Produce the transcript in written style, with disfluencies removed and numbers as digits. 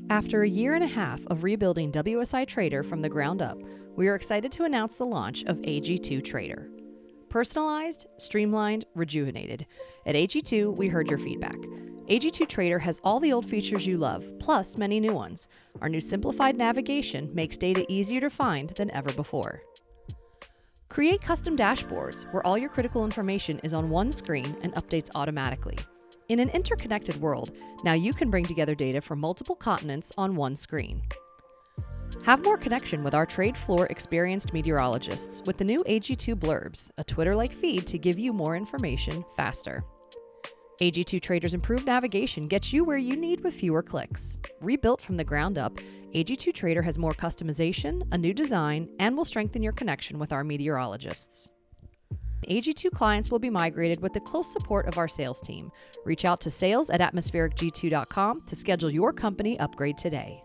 After a year and a half of rebuilding WSI Trader from the ground up, we are excited to announce the launch of AG2 Trader. Personalized, streamlined, rejuvenated. At AG2, we heard your feedback. AG2 Trader has all the old features you love, plus many new ones. Our new simplified navigation makes data easier to find than ever before. Create custom dashboards where all your critical information is on one screen and updates automatically. In an interconnected world, now you can bring together data from multiple continents on one screen. Have more connection with our trade floor experienced meteorologists with the new AG2 Blurbs, a Twitter-like feed to give you more information faster. AG2 Trader's improved navigation gets you where you need with fewer clicks. Rebuilt from the ground up, AG2 Trader has more customization, a new design, and will strengthen your connection with our meteorologists. AG2 clients will be migrated with the close support of our sales team. Reach out to sales@atmosphericg2.com to schedule your company upgrade today.